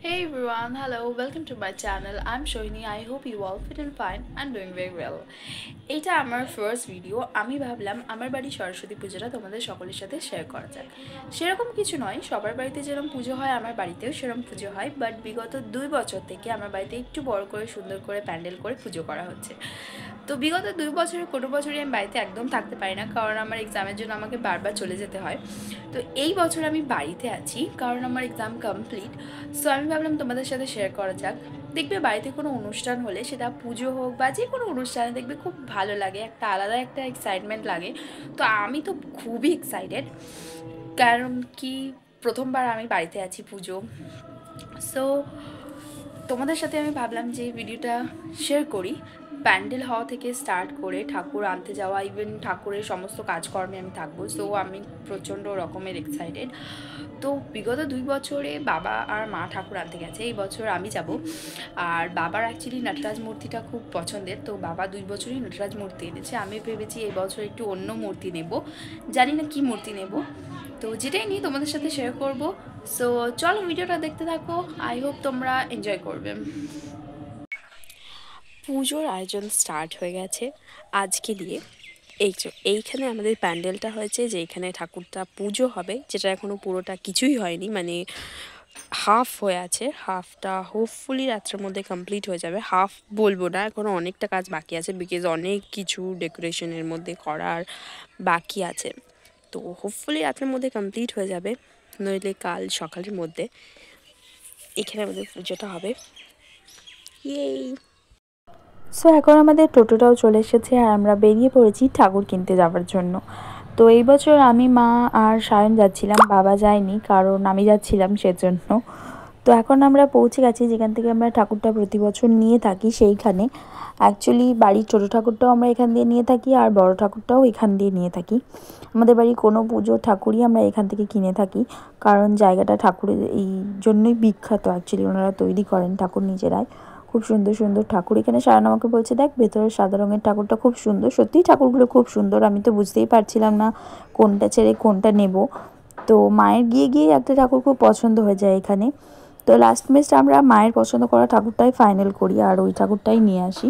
Hey everyone, hello, welcome to my channel. I'm Shohini. I hope you all fit and fine and doing very well. এটা আমার first video. আমি ভাবলাম আমার বাড়ি সরস্বতী পুজোটা তোমাদের সকলের সাথে শেয়ার করা যাক। সেরকম কিছু নয়, সবার বাড়িতে যেরকম পুজো হয় আমার বাড়িতেও সেরকম পুজো হয়, বাট বিগত 2 বছর থেকে আমার বাড়িতে একটু বড় করে সুন্দর করে প্যান্ডেল করে পুজো করা হচ্ছে। তো বিগত 2 বছরে কোনো বছরই আমি বাড়িতে একদম থাকতে পারি না, কারণ আমার এক্সামের জন্য আমাকে বারবার চলে যেতে হয়। তো এই বছর আমি বাড়িতে আছি কারণ আমার এক্সাম কমপ্লিট। সো আমি ভাবলাম তোমাদের সাথে শেয়ার করা যাক। দেখবে বাড়িতে কোনো অনুষ্ঠান হলে, সেটা পুজো হোক বা যে কোনো অনুষ্ঠানে, দেখবে খুব ভালো লাগে, একটা আলাদা একটা এক্সাইটমেন্ট লাগে। তো আমি তো খুবই এক্সাইটেড, কারণ কি প্রথমবার আমি বাড়িতে আছি পুজো। সো তোমাদের সাথে আমি ভাবলাম যে ভিডিওটা শেয়ার করি। প্যান্ডেল হওয়া থেকে স্টার্ট করে ঠাকুর আনতে যাওয়া, ইভেন ঠাকুরের সমস্ত কাজকর্মে আমি থাকবো। সো আমি প্রচণ্ড রকমের এক্সাইটেড। তো বিগত 2 বছরে বাবা আর মা ঠাকুর আনতে গেছে, এই বছর আমি যাব। আর বাবার অ্যাকচুয়ালি নটরাজ মূর্তিটা খুব পছন্দের, তো বাবা 2 বছরই নটরাজ মূর্তি এনেছে। আমি ভেবেছি এই বছর একটু অন্য মূর্তি নেব, জানি না কি মূর্তি নেব। তো যেটাই নিয়ে তোমাদের সাথে শেয়ার করব। সো চলো ভিডিওটা দেখতে থাকো, আই হোপ তোমরা এনজয় করবে। পুজোর আয়োজন স্টার্ট হয়ে গেছে আজকে দিয়ে। এইখানে আমাদের প্যান্ডেলটা হয়েছে, যে এখানে ঠাকুরটা পুজো হবে, যেটা এখনও পুরোটা কিছুই হয়নি, মানে হাফ হয়ে আছে। হাফটা হোপফুলি রাত্রের মধ্যে কমপ্লিট হয়ে যাবে। হাফ বলবো না, এখনও অনেকটা কাজ বাকি আছে, বিকজ অনেক কিছু ডেকোরেশনের মধ্যে করার বাকি আছে। তো হোপফুলি রাত্রের মধ্যে কমপ্লিট হয়ে যাবে, নইলে কাল সকালের মধ্যে এখানে আমাদের পুজোটা হবে। ইয়েই। সো এখন আমাদের টোটোটাও চলে এসেছে আর আমরা বেরিয়ে পড়েছি ঠাকুর কিনতে যাওয়ার জন্য। তো এই বছর আমি, মা আর সায়ন যাচ্ছিলাম, বাবা যায়নি কারণ আমি যাচ্ছিলাম সেজন্য। তো এখন আমরা পৌঁছে গেছি যেখান থেকে আমরা ঠাকুরটা প্রতি বছর নিয়ে থাকি, সেইখানে। অ্যাকচুয়ালি বাড়ির ছোটো ঠাকুরটাও আমরা এখান দিয়ে নিয়ে থাকি আর বড় ঠাকুরটাও এখান দিয়ে নিয়ে থাকি। আমাদের বাড়ির কোনো পুজোর ঠাকুরই আমরা এখান থেকে কিনে থাকি, কারণ জায়গাটা ঠাকুরের এই জন্যই বিখ্যাত। অ্যাকচুয়ালি ওনারা তৈরি করেন ঠাকুর নিজেরাই, খুব সুন্দর সুন্দর ঠাকুর। এখানে সায়ন আমাকে বলছে, দেখ ভেতরের সাদা রঙের ঠাকুরটা খুব সুন্দর। সত্যিই ঠাকুরগুলো খুব সুন্দর, আমি তো বুঝতেই পারছিলাম না কোনটা ছেড়ে কোনটা নেব। তো মায়ের গিয়ে গিয়ে একটা ঠাকুর খুব পছন্দ হয়ে যায় এখানে। তো লাস্ট মেস্ট আমরা মায়ের পছন্দ করা ঠাকুরটাই ফাইনাল করি আর ওই ঠাকুরটাই নিয়ে আসি।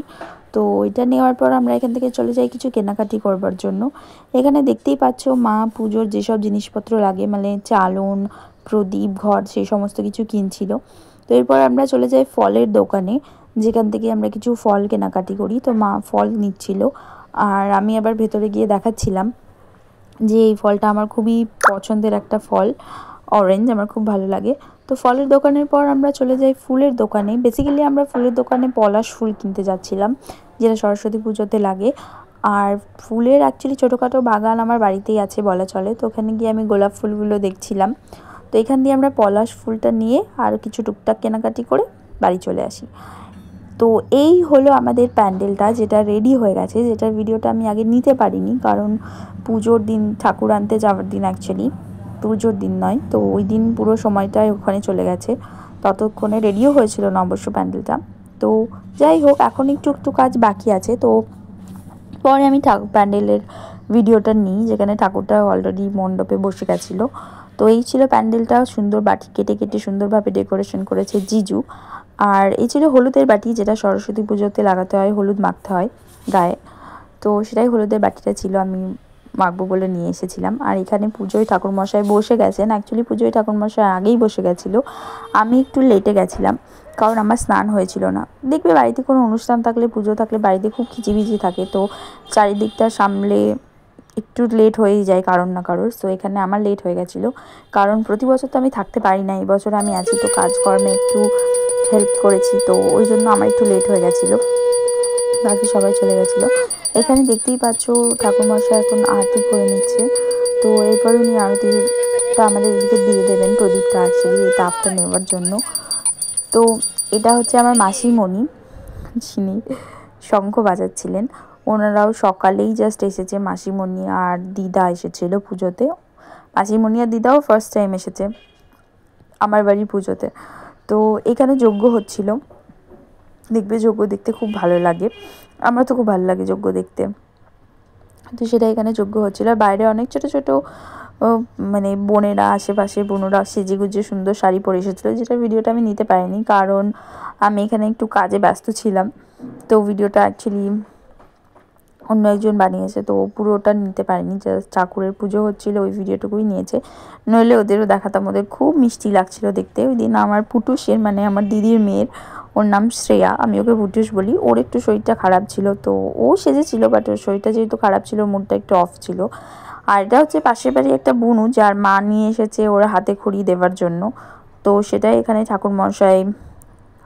তো ওইটা নেওয়ার পর আমরা এখান থেকে চলে যাই কিছু কেনাকাটি করবার জন্য। এখানে দেখতেই পাচ্ছ মা পুজোর যেসব জিনিসপত্র লাগে, মানে চালন, প্রদীপ, ঘট, সেই সমস্ত কিছু কিনছিল। তো এরপর আমরা চলে যাই ফলের দোকানে, যেখান থেকে আমরা কিছু ফল কেনাকাটি করি। তো মা ফল নিচ্ছিল আর আমি আবার ভেতরে গিয়ে দেখাচ্ছিলাম যে এই ফলটা আমার খুবই পছন্দের একটা ফল, অরেঞ্জ, আমার খুব ভালো লাগে। তো ফলের দোকানের পর আমরা চলে যাই ফুলের দোকানে। বেসিক্যালি আমরা ফুলের দোকানে পলাশ ফুল কিনতে যাচ্ছিলাম, যেটা সরস্বতী পুজোতে লাগে। আর ফুলের অ্যাকচুয়ালি ছোটোখাটো বাগান আমার বাড়িতেই আছে বলা চলে। তো ওখানে গিয়ে আমি গোলাপ ফুলগুলো দেখছিলাম। তো এখান দিয়ে আমরা পলাশ ফুলটা নিয়ে আর কিছু টুকটাক কেনাকাটি করে বাড়ি চলে আসি। তো এই হলো আমাদের প্যান্ডেলটা, যেটা রেডি হয়ে গেছে, যেটার ভিডিওটা আমি আগে নিতে পারিনি, কারণ পুজোর দিন, ঠাকুর আনতে যাওয়ার দিন, অ্যাকচুয়ালি পুজোর দিন নয়। তো ওই দিন পুরো সময়টাই ওখানে চলে গেছে, ততক্ষণে রেডিও হয়েছিল না অবশ্য প্যান্ডেলটা। তো যাই হোক, এখন একটু একটু কাজ বাকি আছে। তো পরে আমি প্যান্ডেলের ভিডিওটা নিই, যেখানে ঠাকুরটা অলরেডি মণ্ডপে বসে গেছিলো। তো এই ছিল প্যান্ডেলটা, সুন্দর বাটি কেটে কেটে সুন্দরভাবে ডেকোরেশন করেছে জিজু। আর এই ছিল হলুদের বাটি, যেটা সরস্বতী পুজোতে লাগাতে হয়, হলুদ মাখতে হয় গায়ে। তো সেটাই হলুদের বাটিটা ছিল, আমি মাখবো বলে নিয়ে এসেছিলাম। আর এখানে পুজোয় ঠাকুরমশাই বসে গেছেন, অ্যাকচুয়ালি পুজোয় ঠাকুরমশাই আগেই বসে গেছিলো, আমি একটু লেটে গেছিলাম কারণ আমার স্নান হয়েছিল না। দেখবে বাড়িতে কোনো অনুষ্ঠান থাকলে, পুজো থাকলে বাড়িতে খুব খিচিবিচি থাকে, তো চারিদিকটা সামলে একটু লেট হয়েই যায় কারোর না কারোর। সো এখানে আমার লেট হয়ে গেছিলো, কারণ প্রতি বছর তো আমি থাকতে পারি না, এই বছর আমি আছি, তো কাজকর্মে একটু হেল্প করেছি, তো ওই জন্য আমার একটু লেট হয়ে গেছিলো, বাকি সবাই চলে গেছিলো। এখানে দেখতেই পাচ্ছ ঠাকুরমশাই এখন আরতি করে নিচ্ছে। তো এরপরে উনি আরতিটা আমাদের এদিকে দিয়ে দেবেন, প্রদীপটা আসলে এই তাপটা নেওয়ার জন্য। তো এটা হচ্ছে আমার মাসিমণি, যিনি শঙ্খ বাজাচ্ছিলেন। ওনারাও সকালেই জাস্ট এসেছে, মাসিমণি আর দিদা এসেছিল পুজোতে। মাসিমণি আর দিদাও ফার্স্ট টাইম এসেছে আমার বাড়ির পুজোতে। তো এখানে যজ্ঞ হচ্ছিল, দেখবে যজ্ঞ দেখতে খুব ভালো লাগে, আমার তো খুব ভালো লাগে যজ্ঞ দেখতে। তো সেটা এখানে যজ্ঞ হচ্ছিলো। আর বাইরে অনেক ছোটো ছোটো মানে বোনেরা আশেপাশে বোনেরা সেজেগুজে সুন্দর শাড়ি পরে এসেছিলো, যেটা ভিডিওটা আমি নিতে পারিনি কারণ আমি এখানে একটু কাজে ব্যস্ত ছিলাম। তো ভিডিওটা অ্যাকচুয়ালি অন্য একজন বানিয়েছে, তো পুরোটা নিতে পারিনি, জাস্ট ঠাকুরের পুজো হচ্ছিলো ওই ভিডিওটুকুই নিয়েছে। নইলে ওদেরও দেখাতাম, ওদের খুব মিষ্টি লাগছিলো দেখতে। ওই দিন আমার পুটুসের মানে আমার দিদির মেয়ের, ওর নাম শ্রেয়া, আমি ওকে পুটুস বলি, ওর একটু শরীরটা খারাপ ছিল, তো ও সেজেছিল বাট ওর শরীরটা যেহেতু খারাপ ছিল মুডটা একটু অফ ছিল। আর এটা হচ্ছে পাশের বাড়ি একটা বুনু, যার মা নিয়ে এসেছে ওর হাতে খড়ি দেওয়ার জন্য, তো সেটাই এখানে ঠাকুর মশাই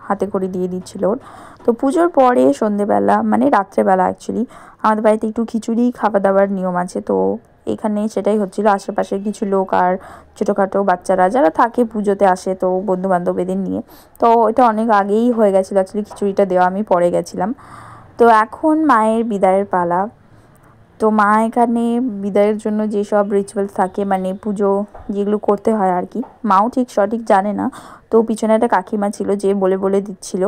হাতে করে দিয়ে দিচ্ছিল ওর। তো পুজোর পরে সন্ধেবেলা মানে রাত্রেবেলা অ্যাকচুয়ালি আমাদের বাড়িতে একটু খিচুড়ি খাওয়া দাওয়ার নিয়ম আছে, তো এখানে সেটাই হচ্ছিল। আশেপাশের কিছু লোক আর ছোটোখাটো বাচ্চারা যারা থাকে পুজোতে আসে, তো বন্ধু বান্ধব এদের নিয়ে, তো এটা অনেক আগেই হয়ে গেছিলো অ্যাকচুয়ালি খিচুড়িটা দেওয়া, আমি পরে গেছিলাম। তো এখন মায়ের বিদায়ের পালা। তো মা এখানে বিদায়ের জন্য যেসব রিচুয়ালস থাকে মানে পুজো যেগুলো করতে হয় আর কি, মাও ঠিক সঠিক জানে না, তো পিছনে একটা কাকিমা ছিল যে বলে বলে দিচ্ছিল,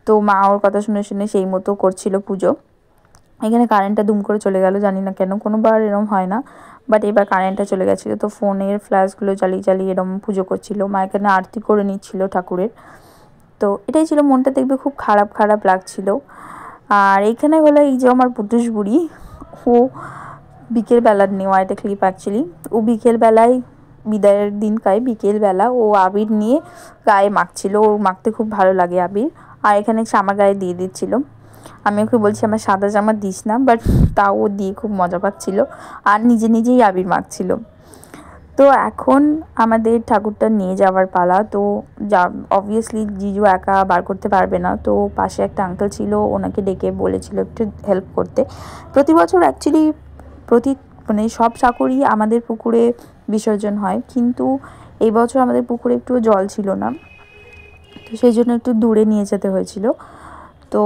তো মা ওর কথা শুনে শুনে সেই মতো করছিল পুজো। এখানে কারেন্টটা দুম করে চলে গেল, জানি না কেন, কোনোবার এরম হয় না, বাট এবার কারেন্টটা চলে গেছিলো, তো ফোনের ফ্ল্যাশগুলো জ্বালিয়ে জ্বালিয়ে এরম পুজো করছিল। মা এখানে আরতি করে নিচ্ছিল ঠাকুরের। তো এটাই ছিল, মনটা দেখবে খুব খারাপ খারাপ লাগছিল। আর এইখানে হলো এই যে আমার পুটুস বুড়ি, ও বিকেলবেলার নেওয়া এটা ক্লিপ অ্যাকচুয়ালি। ও বিকেলবেলায় বিদায়ের দিনকায় বিকেলবেলা ও আবির নিয়ে গায়ে মাখছিল, ও মাখতে খুব ভালো লাগে আবির, আর এখানে আমার গায়ে দিয়ে দিচ্ছিল। আমি ওকে বলছি আমার সাদা জামা দিস না, বাট তাও ও দিয়ে খুব মজা পাচ্ছিল আর নিজে নিজেই আবির মাখছিল। তো এখন আমাদের ঠাকুরটা নিয়ে যাওয়ার পালা। তো যা অবভিয়াসলি জিজু একা বার করতে পারবে না, তো পাশে একটা আঙ্কেল ছিল, ওনাকে ডেকে বলেছিল একটু হেল্প করতে। প্রতি বছর অ্যাকচুয়ালি মানে সব ঠাকুরই আমাদের পুকুরে বিসর্জন হয়, কিন্তু এই বছর আমাদের পুকুরে একটু জল ছিল না, তো সেই জন্য একটু দূরে নিয়ে যেতে হয়েছিল। তো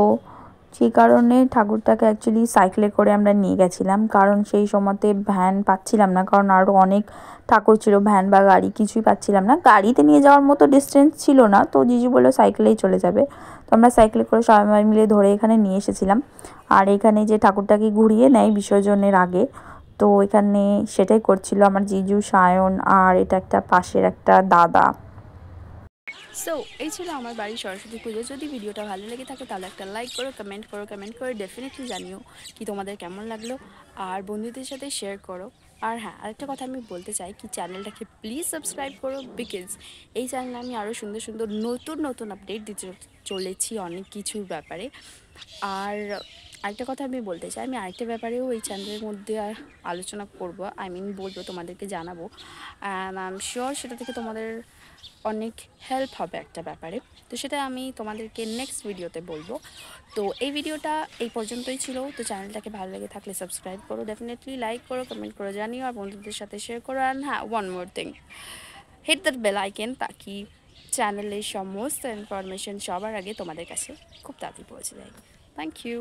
সেই কারণে ঠাকুরটাকে অ্যাকচুয়ালি সাইকেলে করে আমরা নিয়ে গেছিলাম, কারণ সেই সময়তে ভ্যান পাচ্ছিলাম না, কারণ আরও অনেক ঠাকুর ছিল, ভ্যান বা গাড়ি কিছুই পাচ্ছিলাম না, গাড়িতে নিয়ে যাওয়ার মতো ডিস্টেন্স ছিল না, তো জিজু বললো সাইকেলেই চলে যাবে। তো আমরা সাইকেলে করে সবাই মিলে ধরে এখানে নিয়ে এসেছিলাম। আর এখানে যে ঠাকুরটাকে ঘুরিয়ে নেয় বিসর্জনের আগে, তো এখানে সেটাই করছিল আমার জিজু, সায়ন, আর এটা একটা পাশের একটা দাদা। সো এই ছিল আমার বাড়ির সরস্বতী পুজো। যদি ভিডিওটা ভালো লেগে থাকে তাহলে একটা লাইক করো, কমেন্ট করে ডেফিনেটলি জানিও কি তোমাদের কেমন লাগলো, আর বন্ধুদের সাথে শেয়ার করো। আর হ্যাঁ, আরেকটা কথা আমি বলতে চাই কি চ্যানেলটাকে প্লিজ সাবস্ক্রাইব করো, বিকজ এই চ্যানেলে আমি আরও সুন্দর সুন্দর নতুন আপডেট দিতে চলেছি অনেক কিছুর ব্যাপারে। আর আরেকটা কথা আমি বলতে চাই, আমি আরেকটা ব্যাপারেও এই চ্যানেলের মধ্যে আলোচনা করব, বলবো, তোমাদেরকে জানাবো, অ্যান্ড আই এম শিওর সেটা থেকে তোমাদের অনেক হেল্প হবে একটা ব্যাপারে। তো সেটা আমি তোমাদেরকে নেক্সট ভিডিওতে বলবো। তো এই ভিডিওটা এই পর্যন্তই ছিল। তো চ্যানেলটাকে ভালো লেগে থাকলে সাবস্ক্রাইব করো, ডেফিনেটলি লাইক করো, কমেন্ট করো, জানিও, আর বন্ধুদের সাথে শেয়ার করো। অ্যান্ড হ্যাঁ, one more thing, hit that bell icon, তাকি চ্যানেলের সমস্ত ইনফরমেশন সবার আগে তোমাদের কাছে খুব তাড়াতাড়ি পৌঁছে যায়। Thank you.